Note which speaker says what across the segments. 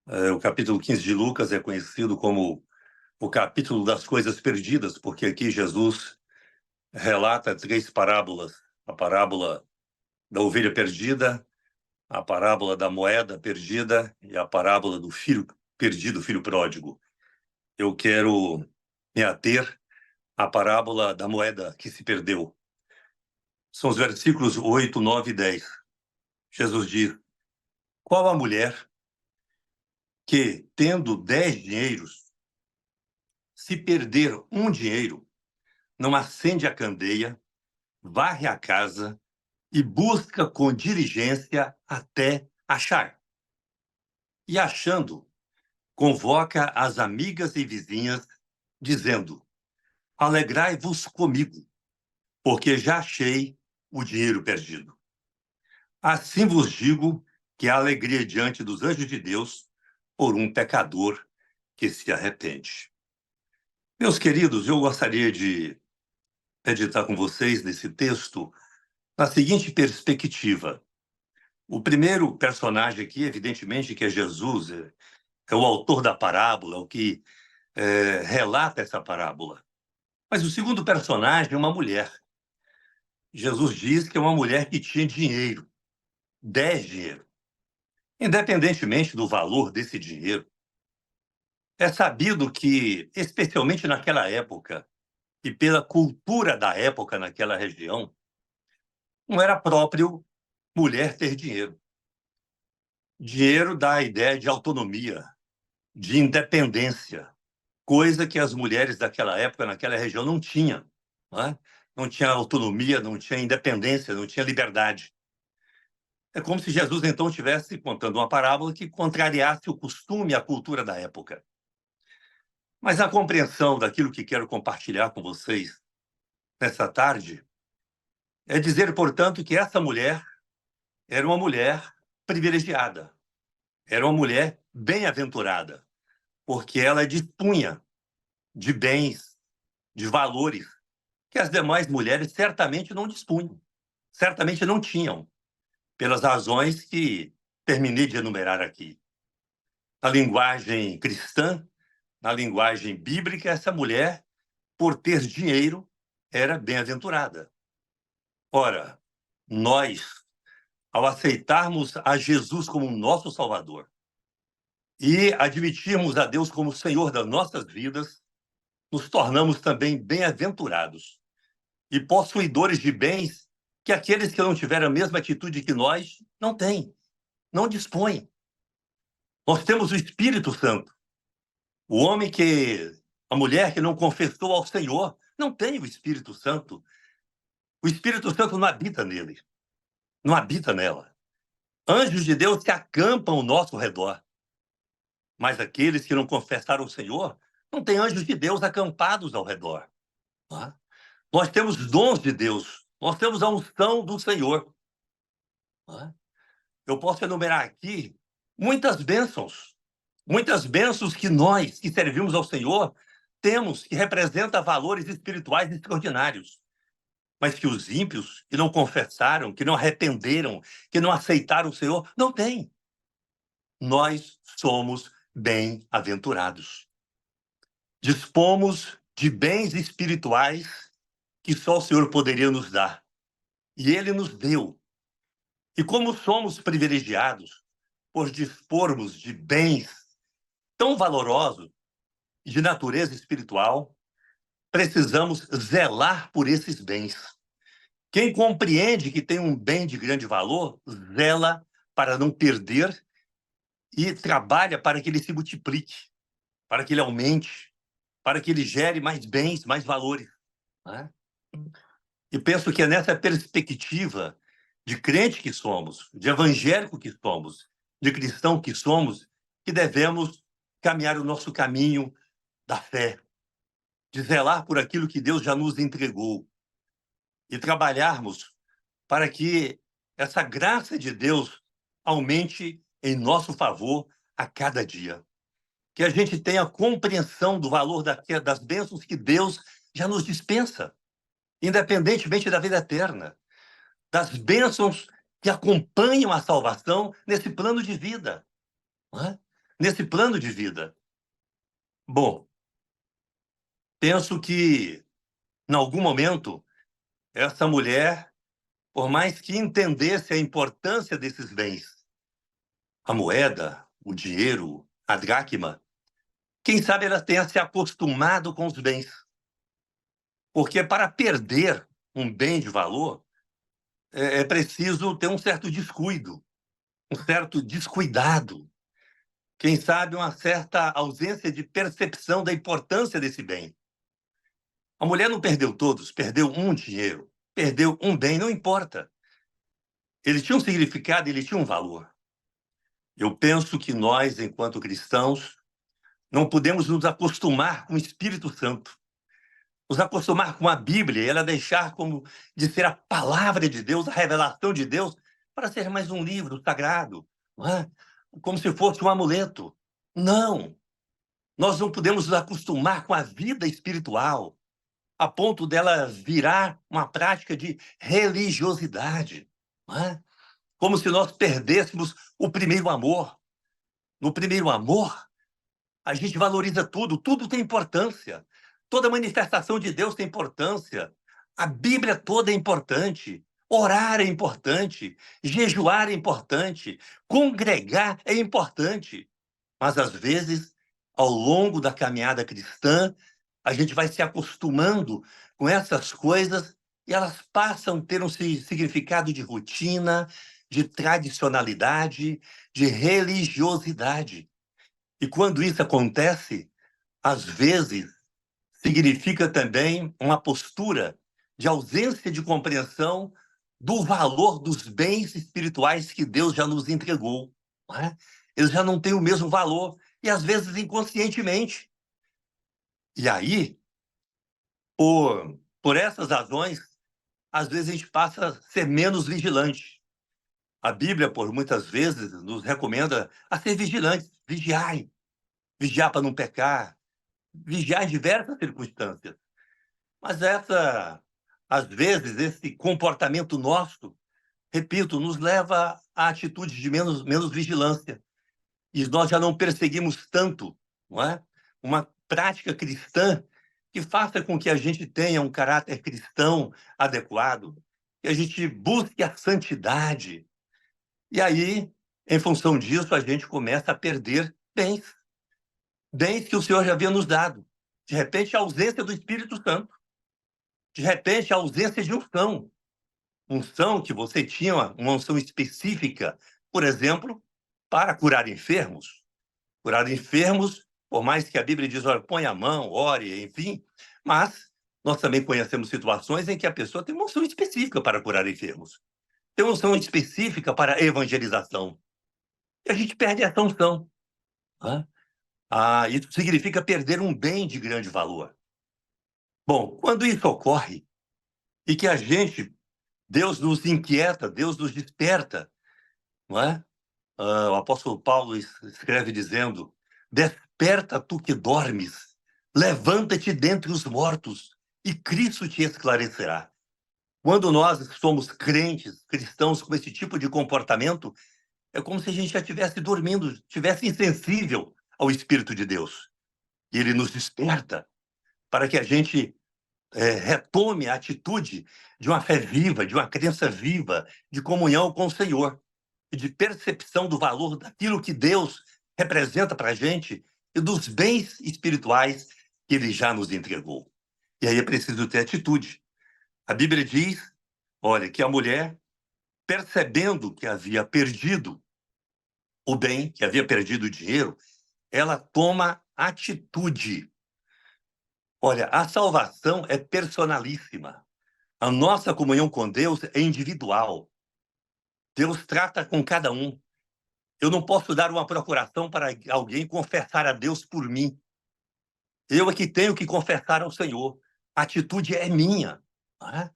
Speaker 1: O capítulo 15 de Lucas é conhecido como o capítulo das coisas perdidas, porque aqui Jesus relata três parábolas: a parábola da ovelha perdida, a parábola da moeda perdida e a parábola do filho perdido, filho pródigo. Eu quero me ater à parábola da moeda que se perdeu. São os versículos 8, 9 e 10. Jesus diz: qual a mulher que, tendo 10 dinheiros, se perder um dinheiro, não acende a candeia, varre a casa e busca com diligência até achar? E achando, convoca as amigas e vizinhas, dizendo: alegrai-vos comigo, porque já achei o dinheiro perdido. Assim vos digo que há alegria diante dos anjos de Deus por um pecador que se arrepende. Meus queridos, eu gostaria de meditar com vocês nesse texto na seguinte perspectiva. O primeiro personagem aqui, evidentemente, que é Jesus, é o autor da parábola, o que relata essa parábola. Mas o segundo personagem é uma mulher. Jesus diz que é uma mulher que tinha dinheiro, 10 dinheiro. Independentemente do valor desse dinheiro, é sabido que, especialmente naquela época, e pela cultura da época naquela região, não era próprio mulher ter dinheiro. Dinheiro dá a ideia de autonomia, de independência, coisa que as mulheres daquela época, naquela região, não tinham. Não é? Não tinha autonomia, não tinha independência, não tinha liberdade. É como se Jesus, então, estivesse contando uma parábola que contrariasse o costume e a cultura da época. Mas a compreensão daquilo que quero compartilhar com vocês nessa tarde é dizer, portanto, que essa mulher era uma mulher privilegiada, era uma mulher bem-aventurada, porque ela dispunha de bens, de valores, que as demais mulheres certamente não dispunham, certamente não tinham, pelas razões que terminei de enumerar aqui. Na linguagem cristã, na linguagem bíblica, essa mulher, por ter dinheiro, era bem-aventurada. Ora, nós, ao aceitarmos a Jesus como nosso Salvador e admitirmos a Deus como Senhor das nossas vidas, nos tornamos também bem-aventurados e possuidores de bens que aqueles que não tiveram a mesma atitude que nós não têm, não dispõem. Nós temos o Espírito Santo. O homem que, a mulher que não confessou ao Senhor, não tem o Espírito Santo. O Espírito Santo não habita nele, não habita nela. Anjos de Deus se acampam ao nosso redor. Mas aqueles que não confessaram o Senhor, não têm anjos de Deus acampados ao redor. Não é? Nós temos dons de Deus, nós temos a unção do Senhor. Não é? Eu posso enumerar aqui muitas bênçãos que nós, que servimos ao Senhor, temos, que representa valores espirituais extraordinários, mas que os ímpios, que não confessaram, que não arrependeram, que não aceitaram o Senhor, não têm. Nós somos bem-aventurados. Dispomos de bens espirituais que só o Senhor poderia nos dar. E Ele nos deu. E como somos privilegiados por dispormos de bens tão valorosos e de natureza espiritual, precisamos zelar por esses bens. Quem compreende que tem um bem de grande valor, zela para não perder e trabalha para que ele se multiplique, para que ele aumente, para que ele gere mais bens, mais valores. Né? E penso que é nessa perspectiva de crente que somos, de evangélico que somos, de cristão que somos, que devemos caminhar o nosso caminho da fé, de zelar por aquilo que Deus já nos entregou e trabalharmos para que essa graça de Deus aumente em nosso favor a cada dia. Que a gente tenha compreensão do valor das bênçãos que Deus já nos dispensa, independentemente da vida eterna, das bênçãos que acompanham a salvação nesse plano de vida. Não é? nesse plano de vida? Bom, penso que, em algum momento, essa mulher, por mais que entendesse a importância desses bens, a moeda, o dinheiro, a dracma, quem sabe ela tenha se acostumado com os bens. Porque para perder um bem de valor, é preciso ter um certo descuido, um certo descuidado, quem sabe uma certa ausência de percepção da importância desse bem. A mulher não perdeu todos, perdeu um dinheiro, perdeu um bem, não importa. Ele tinha um significado, ele tinha um valor. Eu penso que nós, enquanto cristãos, não podemos nos acostumar com o Espírito Santo, nos acostumar com a Bíblia e ela deixar como de ser a palavra de Deus, a revelação de Deus, para ser mais um livro sagrado, não é? Como se fosse um amuleto. Não, nós não podemos nos acostumar com a vida espiritual a ponto dela virar uma prática de religiosidade, não é? Como se nós perdêssemos o primeiro amor. No primeiro amor, a gente valoriza tudo, tudo tem importância. Toda manifestação de Deus tem importância. A Bíblia toda é importante. Orar é importante. Jejuar é importante. Congregar é importante. Mas, às vezes, ao longo da caminhada cristã, a gente vai se acostumando com essas coisas e elas passam a ter um significado de rotina, de tradicionalidade, de religiosidade. E quando isso acontece, às vezes, significa também uma postura de ausência de compreensão do valor dos bens espirituais que Deus já nos entregou. Não é? Eles já não têm o mesmo valor, e às vezes inconscientemente. E aí, por essas razões, às vezes a gente passa a ser menos vigilante. A Bíblia, por muitas vezes, nos recomenda a ser vigilantes, vigiar para não pecar, vigiar em diversas circunstâncias. Mas às vezes, esse comportamento nosso, repito, nos leva a atitudes de menos vigilância. E nós já não perseguimos tanto, não é? Uma prática cristã que faça com que a gente tenha um caráter cristão adequado, que a gente busque a santidade. E aí, em função disso, a gente começa a perder bens que o Senhor já havia nos dado. De repente, a ausência do Espírito Santo. De repente, a ausência de unção que você tinha, uma unção específica, por exemplo, para curar enfermos. Curar enfermos, por mais que a Bíblia diz, olha, põe a mão, ore, enfim, mas nós também conhecemos situações em que a pessoa tem uma unção específica para curar enfermos. Tem uma unção específica para evangelização. E a gente perde essa unção. Né? Isso significa perder um bem de grande valor. Bom, quando isso ocorre, e que a gente, Deus nos inquieta, Deus nos desperta, não é? O apóstolo Paulo escreve dizendo: desperta tu que dormes, levanta-te dentre os mortos, e Cristo te esclarecerá. Quando nós somos crentes, cristãos com esse tipo de comportamento, é como se a gente já estivesse dormindo, estivesse insensível ao Espírito de Deus. E ele nos desperta para que a gente retome a atitude de uma fé viva, de uma crença viva, de comunhão com o Senhor, e de percepção do valor daquilo que Deus representa para a gente e dos bens espirituais que Ele já nos entregou. E aí é preciso ter atitude. A Bíblia diz, olha, que a mulher, percebendo que havia perdido o bem, que havia perdido o dinheiro, ela toma atitude. Olha, a salvação é personalíssima. A nossa comunhão com Deus é individual. Deus trata com cada um. Eu não posso dar uma procuração para alguém confessar a Deus por mim. Eu é que tenho que confessar ao Senhor. A atitude é minha. Não é?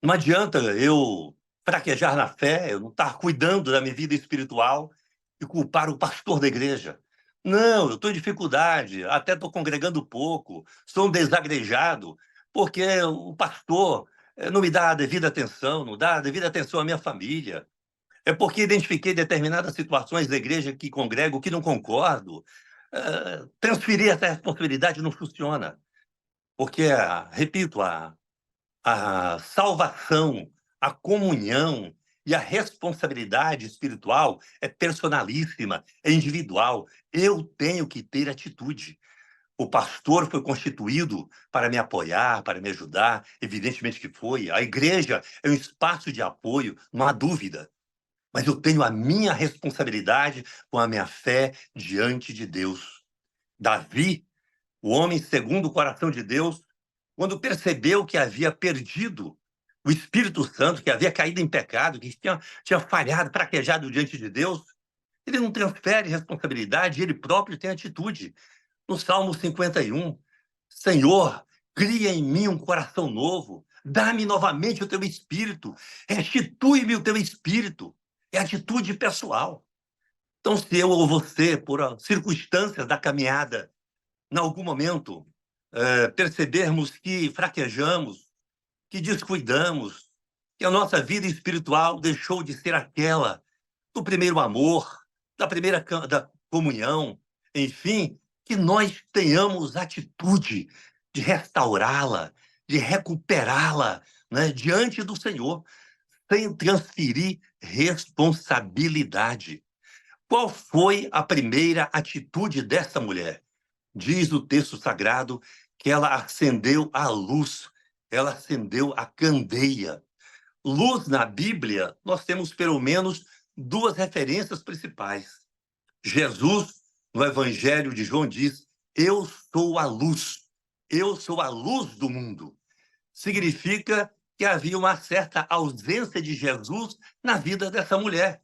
Speaker 1: Não adianta eu fraquejar na fé, eu não estar cuidando da minha vida espiritual e culpar o pastor da igreja. Não, eu estou em dificuldade, até estou congregando pouco, sou um desagrejado, porque o pastor não me dá a devida atenção, não dá a devida atenção à minha família. É porque identifiquei determinadas situações da igreja que congrego que não concordo. Transferir essa responsabilidade não funciona. Porque, repito, a salvação, a comunhão e a responsabilidade espiritual é personalíssima, é individual. Eu tenho que ter atitude. O pastor foi constituído para me apoiar, para me ajudar, evidentemente que foi. A igreja é um espaço de apoio, não há dúvida. Mas eu tenho a minha responsabilidade com a minha fé diante de Deus. Davi, o homem segundo o coração de Deus, quando percebeu que havia perdido o Espírito Santo, que havia caído em pecado, que tinha falhado, fraquejado diante de Deus, ele não transfere responsabilidade, ele próprio tem atitude. No Salmo 51, Senhor, cria em mim um coração novo, dá-me novamente o teu espírito, restitui-me o teu espírito. É atitude pessoal. Então, se eu ou você, por circunstâncias da caminhada, em algum momento, percebermos que fraquejamos, que descuidamos, que a nossa vida espiritual deixou de ser aquela do primeiro amor, da primeira da comunhão, enfim, que nós tenhamos atitude de restaurá-la, de recuperá-la, né, diante do Senhor, sem transferir responsabilidade. Qual foi a primeira atitude dessa mulher? Diz o texto sagrado que ela acendeu a luz, ela acendeu a candeia. Luz na Bíblia, nós temos pelo menos duas referências principais. Jesus, no Evangelho de João, diz: Eu sou a luz, eu sou a luz do mundo. Significa que havia uma certa ausência de Jesus na vida dessa mulher,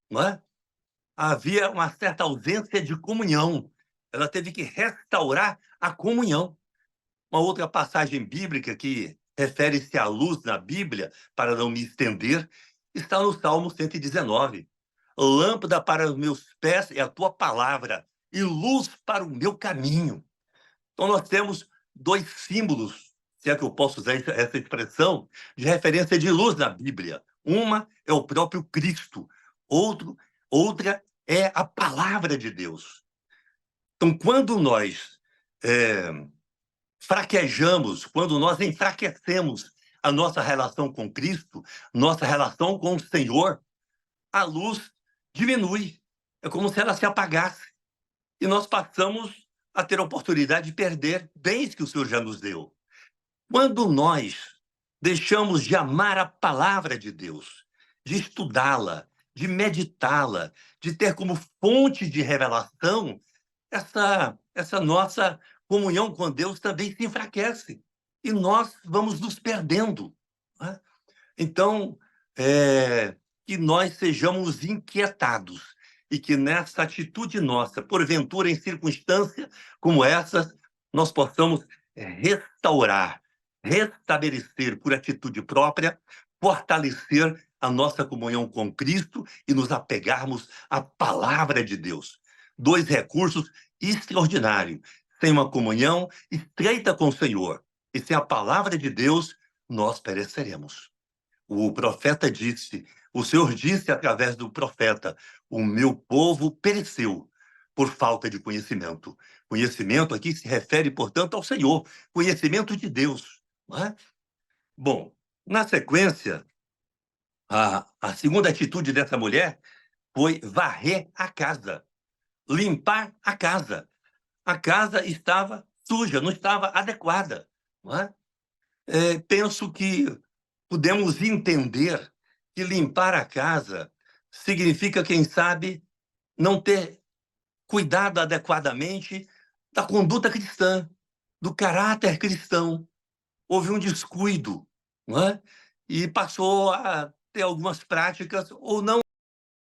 Speaker 1: não é? Havia uma certa ausência de comunhão. Ela teve que restaurar a comunhão. Uma outra passagem bíblica que refere-se à luz na Bíblia, para não me estender, está no Salmo 119. Lâmpada para os meus pés é a tua palavra e luz para o meu caminho. Então nós temos dois símbolos, se é que eu posso usar essa expressão, de referência de luz na Bíblia. Uma é o próprio Cristo, outra é a palavra de Deus. Então, quando nós fraquejamos, quando nós enfraquecemos a nossa relação com Cristo, nossa relação com o Senhor, a luz diminui. É como se ela se apagasse. E nós passamos a ter a oportunidade de perder bens que o Senhor já nos deu. Quando nós deixamos de amar a palavra de Deus, de estudá-la, de meditá-la, de ter como fonte de revelação, essa nossa comunhão com Deus também se enfraquece. E nós vamos nos perdendo. Né? Então, que nós sejamos inquietados e que nessa atitude nossa, porventura em circunstâncias como essas, nós possamos restaurar, restabelecer por atitude própria, fortalecer a nossa comunhão com Cristo e nos apegarmos à palavra de Deus. Dois recursos extraordinários. Sem uma comunhão estreita com o Senhor e sem a palavra de Deus, nós pereceremos. O profeta disse, o Senhor disse através do profeta, o meu povo pereceu por falta de conhecimento. Conhecimento aqui se refere, portanto, ao Senhor, conhecimento de Deus. Não é? Bom, na sequência, a segunda atitude dessa mulher foi varrer a casa, limpar a casa. A casa estava suja, não estava adequada. Não é? Penso que podemos entender que limpar a casa significa, quem sabe, não ter cuidado adequadamente da conduta cristã, do caráter cristão. Houve um descuido, não é? E passou a ter algumas práticas, ou não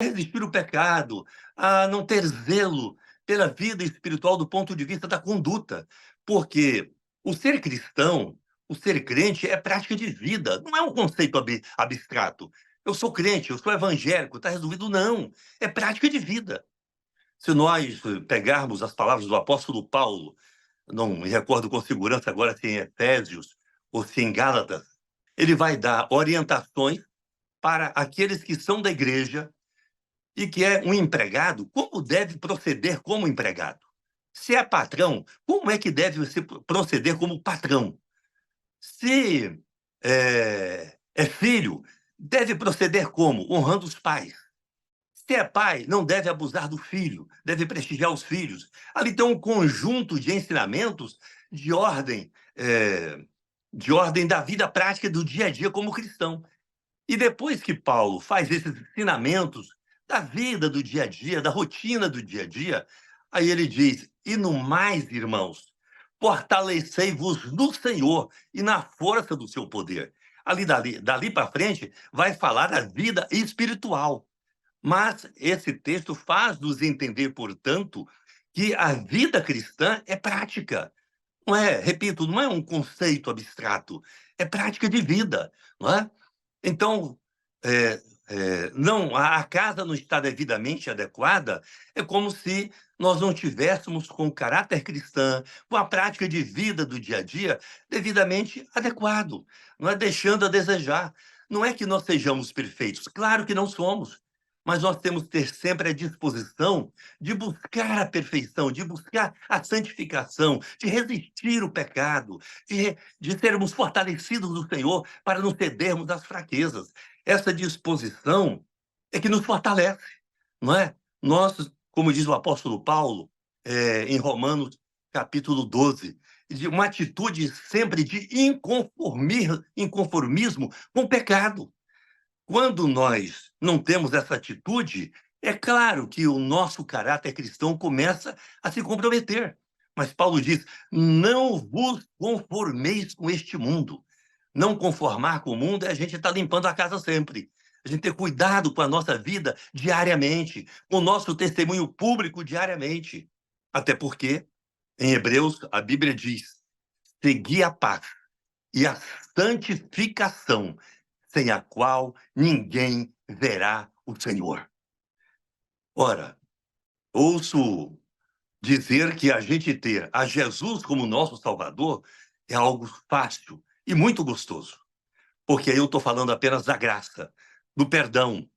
Speaker 1: resistir ao pecado, a não ter zelo pela vida espiritual do ponto de vista da conduta. Porque o ser cristão, o ser crente é prática de vida, não é um conceito abstrato. Eu sou crente, eu sou evangélico, está resolvido? Não, é prática de vida. Se nós pegarmos as palavras do apóstolo Paulo, não me recordo com segurança agora se em Efésios ou se em Gálatas, ele vai dar orientações para aqueles que são da igreja, e que é um empregado, como deve proceder como empregado? Se é patrão, como é que deve se proceder como patrão? Se é filho, deve proceder como? Honrando os pais. Se é pai, não deve abusar do filho, deve prestigiar os filhos. Ali tem um conjunto de ensinamentos de ordem, de ordem da vida prática do dia a dia como cristão. E depois que Paulo faz esses ensinamentos da vida do dia a dia, da rotina do dia a dia, aí ele diz: e no mais, irmãos, fortalecei-vos no Senhor e na força do seu poder. Dali para frente, vai falar da vida espiritual. Mas esse texto faz-nos entender, portanto, que a vida cristã é prática. Não é, repito, não é um conceito abstrato, é prática de vida, não é? Então, não, a casa não está devidamente adequada, é como se nós não tivéssemos com o caráter cristão, com a prática de vida do dia a dia, devidamente adequado, não é deixando a desejar. Não é que nós sejamos perfeitos, claro que não somos, mas nós temos que ter sempre a disposição de buscar a perfeição, de buscar a santificação, de resistir o pecado, de sermos fortalecidos no Senhor para não cedermos às fraquezas. Essa disposição é que nos fortalece, não é? Nós, como diz o apóstolo Paulo, em Romanos, capítulo 12, de uma atitude sempre de inconformismo com o pecado. Quando nós não temos essa atitude, é claro que o nosso caráter cristão começa a se comprometer. Mas Paulo diz: não vos conformeis com este mundo. Não conformar com o mundo é a gente estar limpando a casa sempre. A gente ter cuidado com a nossa vida diariamente, com o nosso testemunho público diariamente. Até porque, em Hebreus, a Bíblia diz: segui a paz e a santificação, sem a qual ninguém verá o Senhor. Ora, ouço dizer que a gente ter a Jesus como nosso Salvador é algo fácil e muito gostoso, porque aí eu estou falando apenas da graça, do perdão.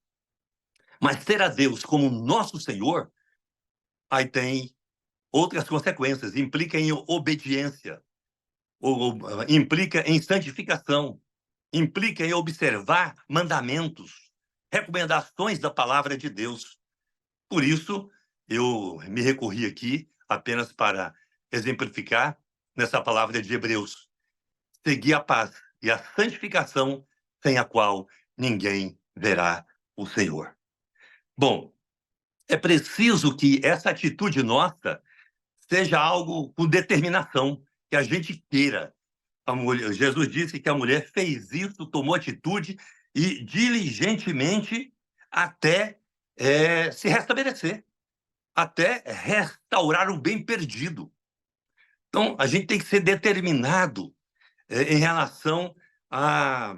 Speaker 1: Mas ter a Deus como nosso Senhor, aí tem outras consequências, implica em obediência, implica em santificação, implica em observar mandamentos, recomendações da palavra de Deus. Por isso, eu me recorri aqui apenas para exemplificar nessa palavra de Hebreus: seguir a paz e a santificação, sem a qual ninguém verá o Senhor. Bom, é preciso que essa atitude nossa seja algo com determinação, que a gente queira. Jesus disse que a mulher fez isso, tomou atitude e diligentemente até se restabelecer, até restaurar o bem perdido. Então, a gente tem que ser determinado em relação à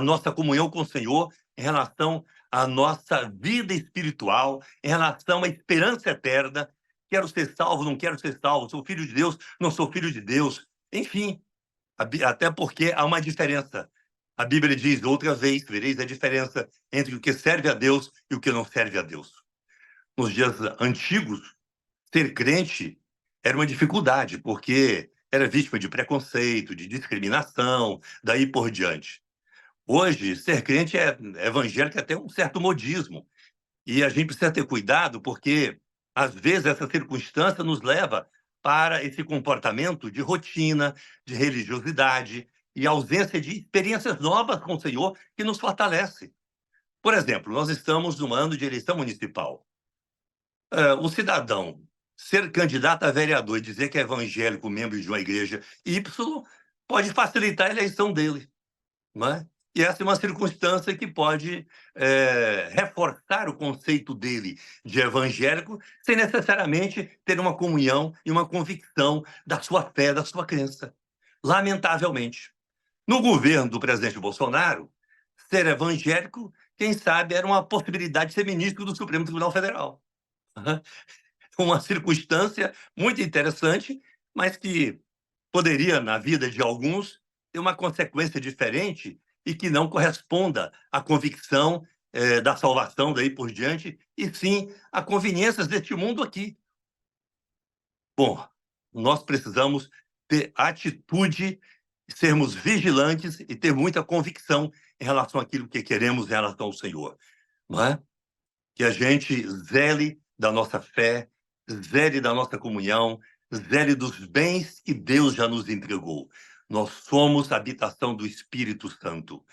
Speaker 1: nossa comunhão com o Senhor, em relação à nossa vida espiritual, em relação à esperança eterna. Quero ser salvo, não quero ser salvo, sou filho de Deus, não sou filho de Deus. Enfim, até porque há uma diferença. A Bíblia diz, outra vez, vereis a diferença entre o que serve a Deus e o que não serve a Deus. Nos dias antigos, ser crente era uma dificuldade, porque era vítima de preconceito, de discriminação, daí por diante. Hoje, ser crente é evangélico até um certo modismo. E a gente precisa ter cuidado, porque, às vezes, essa circunstância nos leva para esse comportamento de rotina, de religiosidade e ausência de experiências novas com o Senhor que nos fortalece. Por exemplo, nós estamos num ano de eleição municipal. O cidadão ser candidato a vereador e dizer que é evangélico, membro de uma igreja Y, pode facilitar a eleição dele, não é? E essa é uma circunstância que pode reforçar o conceito dele de evangélico, sem necessariamente ter uma comunhão e uma convicção da sua fé, da sua crença. Lamentavelmente. No governo do presidente Bolsonaro, ser evangélico, quem sabe, era uma possibilidade de ser ministro do Supremo Tribunal Federal. Uma circunstância muito interessante, mas que poderia, na vida de alguns, ter uma consequência diferente e que não corresponda à convicção da salvação daí por diante, e sim a conveniências deste mundo aqui. Bom, nós precisamos ter atitude, sermos vigilantes e ter muita convicção em relação àquilo que queremos em relação ao Senhor, não é? Que a gente zele da nossa fé, zele da nossa comunhão, zele dos bens que Deus já nos entregou. Nós somos a habitação do Espírito Santo.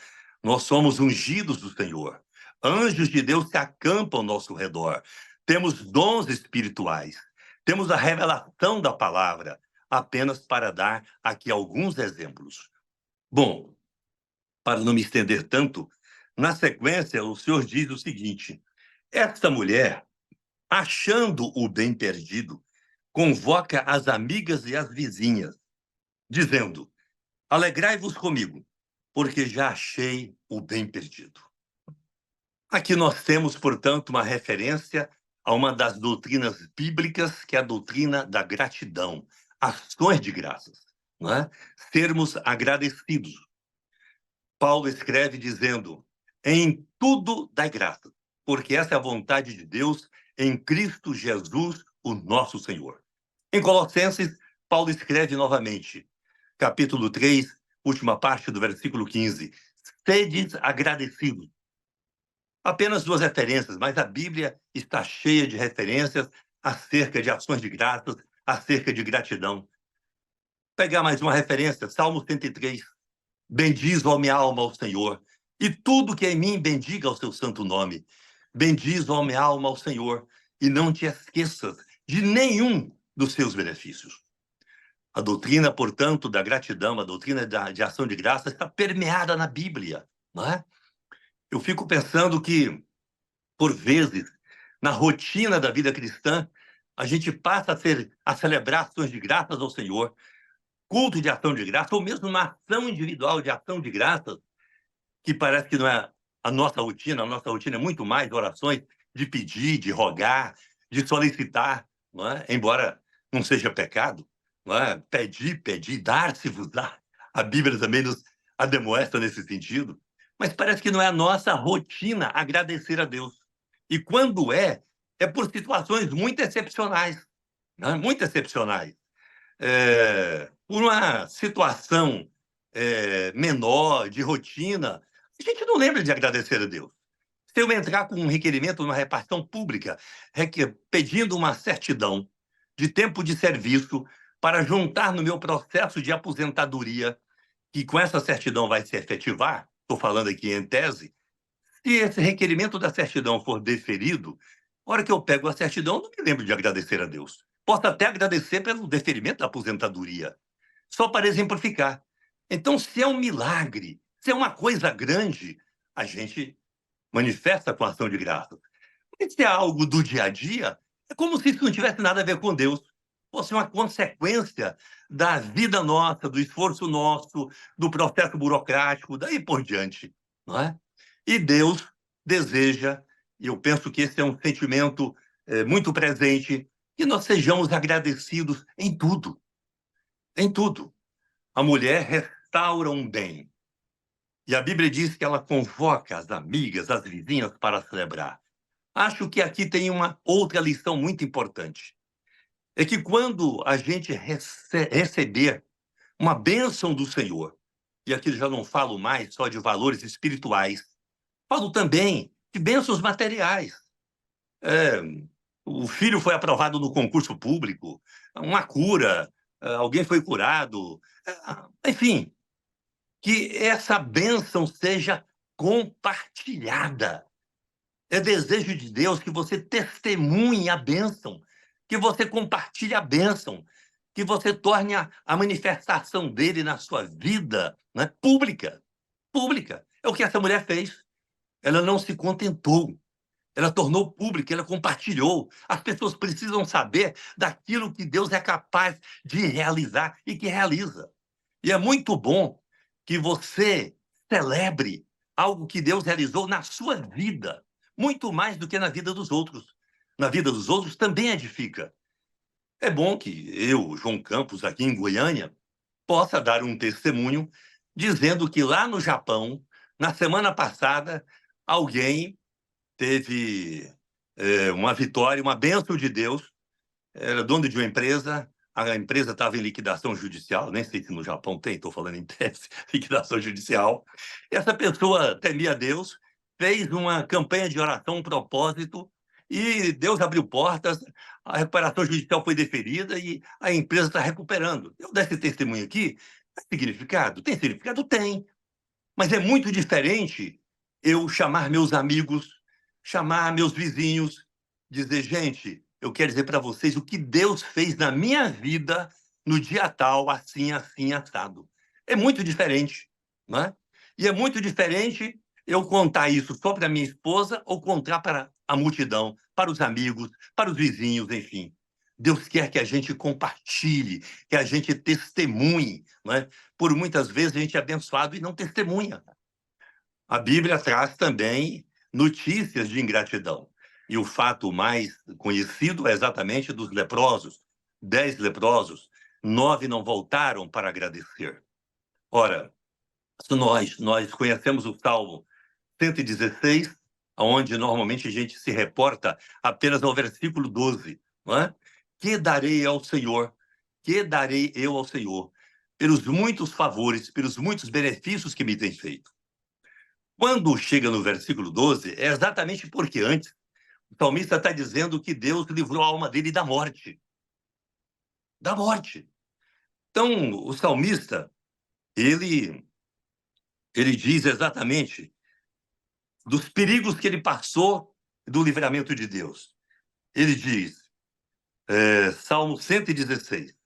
Speaker 1: Nós somos ungidos do Senhor. Anjos de Deus se acampam ao nosso redor. Temos dons espirituais. Temos a revelação da palavra, apenas para dar aqui alguns exemplos. Bom, para não me estender tanto, na sequência, o Senhor diz o seguinte: esta mulher, achando o bem perdido, convoca as amigas e as vizinhas, dizendo: alegrai-vos comigo, porque já achei o bem perdido. Aqui nós temos, portanto, uma referência a uma das doutrinas bíblicas, que é a doutrina da gratidão, ações de graças, não é? Sermos agradecidos. Paulo escreve dizendo: em tudo dai graças, porque essa é a vontade de Deus em Cristo Jesus, o nosso Senhor. Em Colossenses, Paulo escreve novamente, capítulo 3, última parte do versículo 15: sedes agradecidos. Apenas duas referências, mas a Bíblia está cheia de referências acerca de ações de graças, acerca de gratidão. Pegar mais uma referência, Salmo 103. Bendiz, ó minha alma, ao Senhor, e tudo que em mim bendiga o seu santo nome. Bendiz, ó minha alma, ao Senhor, e não te esqueças de nenhum dos seus benefícios. A doutrina, portanto, da gratidão, a doutrina de ação de graça está permeada na Bíblia, não é? Eu fico pensando que, por vezes, na rotina da vida cristã, a gente passa a celebrar ações de graças ao Senhor, culto de ação de graça, ou mesmo uma ação individual de ação de graças, que parece que não é a nossa rotina é muito mais orações de pedir, de rogar, de solicitar, não é? Embora não seja pecado, não é? Pedir, dar-se-vos-á. A Bíblia também nos admoesta nesse sentido, mas parece que não é a nossa rotina agradecer a Deus. E quando é por situações muito excepcionais, né? Muito excepcionais. Por uma situação menor, de rotina, a gente não lembra de agradecer a Deus. Se eu entrar com um requerimento numa repartição pública, pedindo uma certidão de tempo de serviço para juntar no meu processo de aposentadoria, que com essa certidão vai se efetivar, estou falando aqui em tese, se esse requerimento da certidão for deferido, na hora que eu pego a certidão, eu não me lembro de agradecer a Deus. Posso até agradecer pelo deferimento da aposentadoria, só para exemplificar. Então, se é um milagre, se é uma coisa grande, a gente manifesta com ação de graça. E se é algo do dia a dia, é como se isso não tivesse nada a ver com Deus. Fosse uma consequência da vida nossa, do esforço nosso, do processo burocrático, daí por diante, não é? E Deus deseja, e eu penso que esse é um sentimento muito presente, que nós sejamos agradecidos em tudo. Em tudo. A mulher restaura um bem. E a Bíblia diz que ela convoca as amigas, as vizinhas para celebrar. Acho que aqui tem uma outra lição muito importante. É que quando a gente receber uma bênção do Senhor, e aqui já não falo mais só de valores espirituais, falo também de bênçãos materiais. O filho foi aprovado no concurso público, uma cura, alguém foi curado, enfim, que essa bênção seja compartilhada. É desejo de Deus que você testemunhe a bênção, que você compartilhe a bênção, que você torne a manifestação dele na sua vida, né, pública. Pública. É o que essa mulher fez. Ela não se contentou. Ela tornou pública, ela compartilhou. As pessoas precisam saber daquilo que Deus é capaz de realizar e que realiza. E é muito bom que você celebre algo que Deus realizou na sua vida, muito mais do que na vida dos outros. Na vida dos outros também edifica. É bom que eu, João Campos, aqui em Goiânia, possa dar um testemunho dizendo que lá no Japão, na semana passada, alguém teve uma vitória, uma bênção de Deus. Era dono de uma empresa, a empresa estava em liquidação judicial, nem sei se no Japão tem, estou falando em tese, liquidação judicial. Essa pessoa temia Deus, fez uma campanha de oração, um propósito, e Deus abriu portas, a recuperação judicial foi deferida e a empresa está recuperando. Eu dei esse testemunho aqui, tem significado? Tem significado? Tem. Mas é muito diferente eu chamar meus amigos, chamar meus vizinhos, dizer, gente, eu quero dizer para vocês o que Deus fez na minha vida no dia tal, assim, assim, assado. É muito diferente, não é? E é muito diferente eu contar isso só para minha esposa ou contar para a multidão, para os amigos, para os vizinhos, enfim. Deus quer que a gente compartilhe, que a gente testemunhe, não é? Por muitas vezes a gente é abençoado e não testemunha. A Bíblia traz também notícias de ingratidão. E o fato mais conhecido é exatamente dos leprosos. 10 leprosos, 9 não voltaram para agradecer. Ora, nós conhecemos o Salmo 116, onde normalmente a gente se reporta apenas ao versículo 12, não é? Que darei ao Senhor? Que darei eu ao Senhor? Pelos muitos favores, pelos muitos benefícios que me tem feito. Quando chega no versículo 12, é exatamente porque antes o salmista está dizendo que Deus livrou a alma dele da morte. Da morte. Então, o salmista, ele diz exatamente dos perigos que ele passou do livramento de Deus. Ele diz, Salmo 116,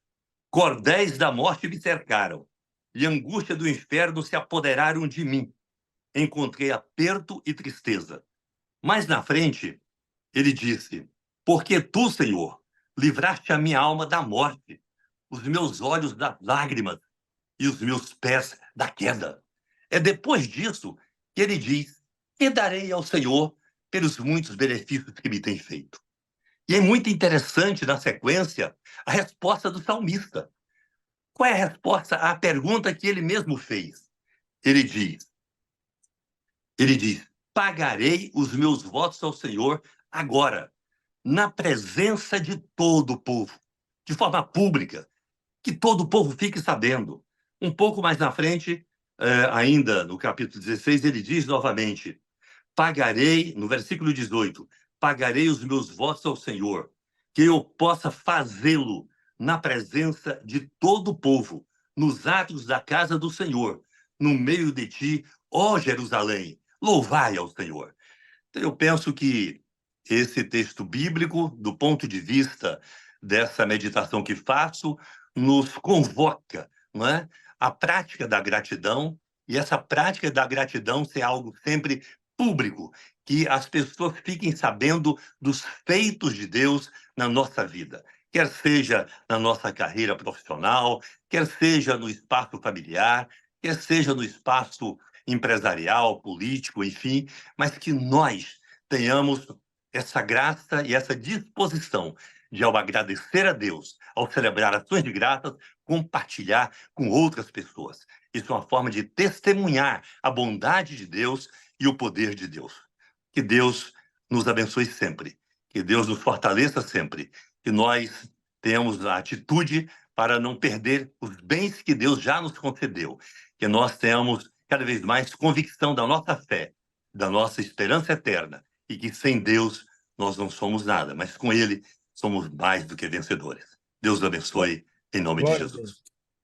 Speaker 1: cordéis da morte me cercaram, e angústia do inferno se apoderaram de mim. Encontrei aperto e tristeza. Mais na frente, ele disse, porque tu, Senhor, livraste a minha alma da morte, os meus olhos das lágrimas e os meus pés da queda. É depois disso que ele diz, que darei ao Senhor pelos muitos benefícios que me tem feito. E é muito interessante, na sequência, a resposta do salmista. Qual é a resposta à pergunta que ele mesmo fez? Ele diz, pagarei os meus votos ao Senhor agora, na presença de todo o povo, de forma pública, que todo o povo fique sabendo. Um pouco mais na frente, ainda no capítulo 16, ele diz novamente, pagarei, no versículo 18, pagarei os meus votos ao Senhor, que eu possa fazê-lo na presença de todo o povo, nos atos da casa do Senhor, no meio de ti, ó Jerusalém, louvai ao Senhor. Então, eu penso que esse texto bíblico, do ponto de vista dessa meditação que faço, nos convoca, não é? A prática da gratidão, e essa prática da gratidão ser algo sempre público, que as pessoas fiquem sabendo dos feitos de Deus na nossa vida, quer seja na nossa carreira profissional, quer seja no espaço familiar, quer seja no espaço empresarial, político, enfim, mas que nós tenhamos essa graça e essa disposição de, ao agradecer a Deus, ao celebrar ações de graças, compartilhar com outras pessoas. Isso é uma forma de testemunhar a bondade de Deus e o poder de Deus. Que Deus nos abençoe sempre, que Deus nos fortaleça sempre, que nós tenhamos a atitude para não perder os bens que Deus já nos concedeu, que nós tenhamos cada vez mais convicção da nossa fé, da nossa esperança eterna, e que sem Deus nós não somos nada, mas com Ele somos mais do que vencedores. Deus abençoe, em nome de
Speaker 2: Glória a
Speaker 1: Jesus.
Speaker 2: Deus.